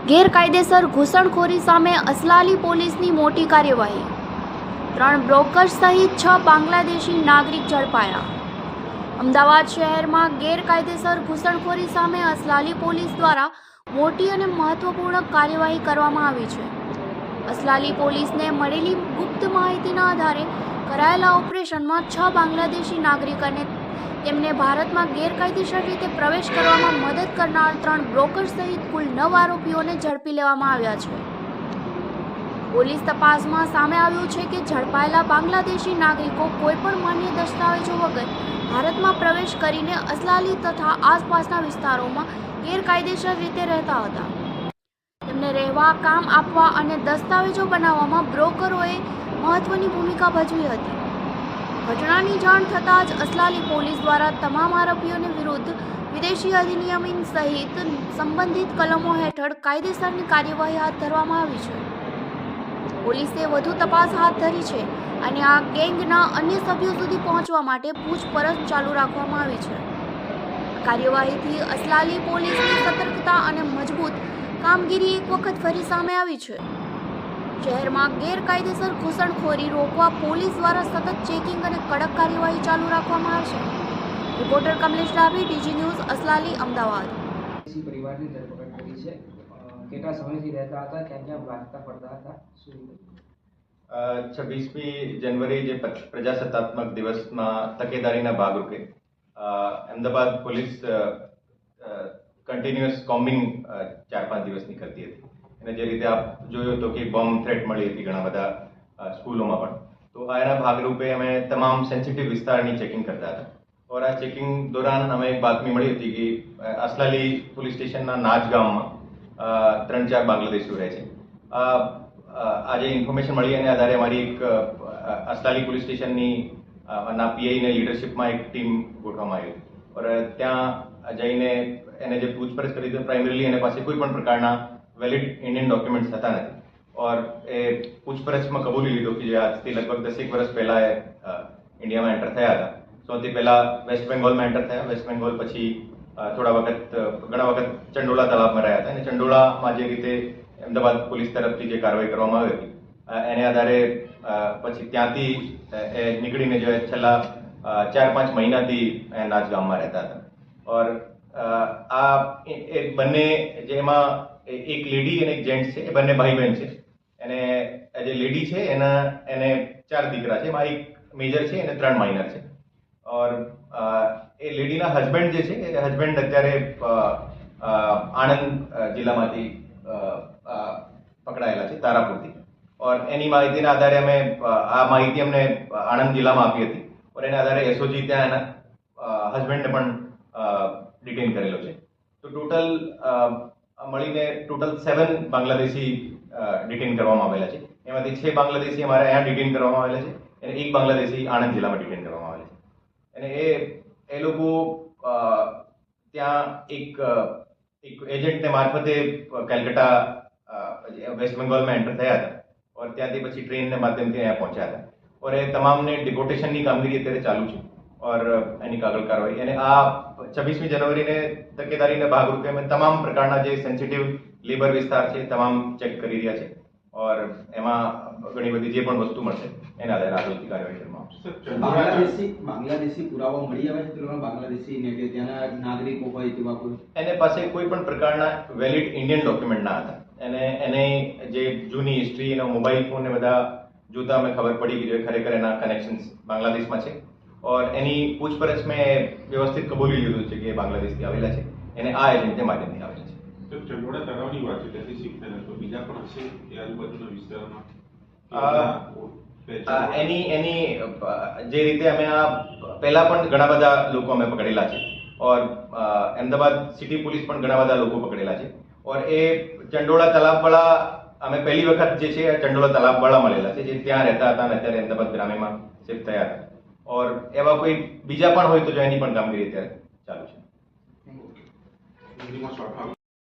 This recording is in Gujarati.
ગેરકાયદેસર ઘૂસણખોરી સામે અસલાલી પોલીસની મોટી કાર્યવાહી। 3 બ્રોકર્સ સહિત 6 બાંગ્લાદેશી નાગરિક ઝડપાયા। અમદાવાદ શહેરમાં ગેરકાયદેસર ઘૂસણખોરી સામે અસલાલી પોલીસ દ્વારા મોટી અને મહત્વપૂર્ણ કાર્યવાહી કરવામાં આવી છે। અસલાલી પોલીસને મળેલી ગુપ્ત માહિતીના આધારે કરાયેલા ઓપરેશનમાં 6 બાંગ્લાદેશી નાગરિક અને તેમને ભારતમાં ગેરકાયદેસર રીતે પ્રવેશ કરવામાં મદદ કરનાર 3 બ્રોકર્સ સહિત કુલ 9 આરોપીઓને ઝડપી લેવામાં આવ્યા છે। પોલીસ તપાસમાં સામે આવ્યું છે કે ઝડપાયેલા બાંગ્લાદેશી નાગરિકો કોઈપણ માન્ય દસ્તાવેજો વગર ભારતમાં પ્રવેશ કરીને અસલાલી તથા આસપાસના વિસ્તારોમાં ગેરકાયદેસર રીતે રહેતા હતા। તેમને રહેવા, કામ આપવા અને દસ્તાવેજો બનાવવામાં બ્રોકરોએ મહત્વની ભૂમિકા ભજવી હતી। ઘટનાની જાણ થતાં જ અસલાલી પોલીસ દ્વારા તમામ આરોપીઓને વિરુદ્ધ વિદેશી અધિનિયમ સહિત સંબંધિત કલમો હેઠળ કાયદેસરની કાર્યવાહી હાથ ધરવામાં આવી છે। પોલીસે વધુ તપાસ હાથ ધરી છે અને આ ગેંગના અન્ય સભ્યો સુધી પહોંચવા માટે પૂછપરછ ચાલુ રાખવામાં આવી છે। કાર્યવાહીથી અસલાલી પોલીસની સતર્કતા અને મજબૂત કામગીરી એક વખત ફરી સામે આવી છે। શહેરમાં ગેરકાયદેસર ઘૂસણખોરી રોકવા પોલીસ દ્વારા સતત ચેકિંગ અને કડક કાર્યવાહી ચાલુ રાખવામાં આવશે। Reporter Kamlesh Dabhi, DG news, Aslali, Ahmedabad. પરિવારની ધરપકડ કરી છે। કેટલા સમયથી રહેતા હતા, ક્યાં ક્યાં વાંચતા પડતા હતા, શું? 26મી જાન્યુઆરી જે પ્રજાસત્તાત્મક દિવસમાં તકેદારીના ભાગરૂપે અમદાવાદ પોલીસ કન્ટિન્યુઅસ કોમ્બિંગ 4-5 દિવસની કરતી હતી અને જે રીતે આપ જોયું તો કે બોમ્બ થ્રેટ મળી હતી ઘણા બધા સ્કૂલોમાં પણ, તો આના ભાગરૂપે અમે તમામ સેન્સિટિવ વિસ્તારની ચેકિંગ કરતા હતા। और આ ચેકિંગ દોરાન અમે એક બાતમી મળી હતી કે અસલાલી પોલીસ સ્ટેશનના નાચ ગામમાં 3-4 બાંગ્લાદેશીઓ રહે છે। આજે ઇન્ફોર્મેશન મળી અને આધારે અમારી એક અસલાલી પોલીસ સ્ટેશનની ના પીઆઈને લીડરશિપમાં એક ટીમ ગોઠવવામાં આવી હતી और ત્યાં જઈને એને જે પૂછપરછ કરી તો પ્રાઇમરીલી એને પાસે કોઈ પણ પ્રકારના વેલિડ ઇન્ડિયન ડોક્યુમેન્ટ્સ હતા નથી और એ પૂછપરછમાં કબૂલી લીધો કે જે આજથી લગભગ 10 વર્ષ પહેલા એ ઇન્ડિયામાં એન્ટર થયા હતા। સૌથી પહેલા વેસ્ટ બેંગોલમાં એન્ટર થયા, વેસ્ટ બેંગોલ પછી ઘણા વખત ચંડોળા તલાબમાં રહ્યા હતા અને ચંડોળામાં જે રીતે અમદાવાદ પોલીસ તરફથી જે કાર્યવાહી કરવામાં આવી હતી એને આધારે પછી ત્યાંથી નીકળીને જે છેલ્લા 4-5 મહિનાથી નાચ ગામમાં રહેતા હતા। और આ એ બંને જેમાં એક લેડી અને એક જેન્ટ્સ છે, એ બંને ભાઈ બહેન છે। એને જે લેડી છે એને 4 દીકરા છે, એમાં એક મેજર છે અને 3 માઇનર છે। और એ લેડીના હસબન્ડ જે છે એ હસબન્ડ અત્યારે આણંદ જિલ્લામાંથી પકડાયેલા છે, તારાપુરથી। और એની માહિતીના આધારે અમે આ માહિતી અમને આણંદ જિલ્લામાં આપી હતી और એના આધારે એસઓજી ત્યાં એના હસબન્ડને પણ ડિટેન કરેલો છે। તો ટોટલ મળીને 7 બાંગ્લાદેશી ડિટેન કરવામાં આવેલા છે। એમાંથી 6 બાંગ્લાદેશી અમારે અહીંયા ડિટેન કરવામાં આવેલા છે અને 1 બાંગ્લાદેશી આણંદ જિલ્લામાં ડિટેન કરવામાં આવેલા છે। અને એ લોકો ત્યાં એક એજન્ટને મારફતે કલકત્તા વેસ્ટ બેંગોલમાં એન્ટર થયા હતા और ત્યાંથી પછી ટ્રેનના માધ્યમથી અહીંયા પહોંચ્યા હતા और એ તમામને ડિપોર્ટેશનની કામગીરી અત્યારે ચાલુ છે और એની કાગળ કાર્યવાહી અને આ 26મી જાન્યુઆરીને તકેદારીના ભાગરૂપે અમે તમામ પ્રકારના જે સેન્સિટિવ લેબર વિસ્તાર છે તમામ ચેક કરી રહ્યા છે और એમાં ઘણી બધી જે પણ વસ્તુ મળશે એના આધારે આગળની કાર્યવાહી કરવામાં આવશે। બાંગ્લાદેશી પુરાવા મળી આવે છે બાંગ્લાદેશી ને કે ત્યાંના નાગરિકો હોય તેવા કોઈ એને પાસે કોઈ પણ પ્રકારના વેલિડ ઇન્ડિયન ડોક્યુમેન્ટ ના હતા। એને જે જૂની હિસ્ટ્રી એનો મોબાઈલ ફોન ને બધા જોતા અમે ખબર પડી કે ખરેખર એના કનેક્શન્સ બાંગ્લાદેશમાં છે और એની પૂછપરછ મેં વ્યવસ્થિત કબૂલી લીધું છે કે બાંગ્લાદેશથી આવેલા છે એને આ એજન્ટને માધ્યમથી આવેલા છે। તો ચંડોળા તળાવની વાત છે, ત્યાંથી શીખતા નથી, બીજા પણ હશે એ આજુબાજુના વિસ્તારમાં એની જે રીતે અમે આ પહેલા પણ ઘણા બધા લોકો અમે પકડેલા છે और અમદાવાદ સિટી પોલીસ પણ ઘણા બધા લોકો પકડેલા છે और એ ચંડોળા તલાબવાળા અમે પહેલી વખત જે છે ચંડોળા તલાબવાળા મળેલા છે જે ત્યાં રહેતા હતા અને અત્યારે અમદાવાદ ગ્રામ્યમાં શિફ્ટ થયા હતા और એવા કોઈ બીજા પણ હોય તો જો એની પણ કામગીરી અત્યારે ચાલુ છે।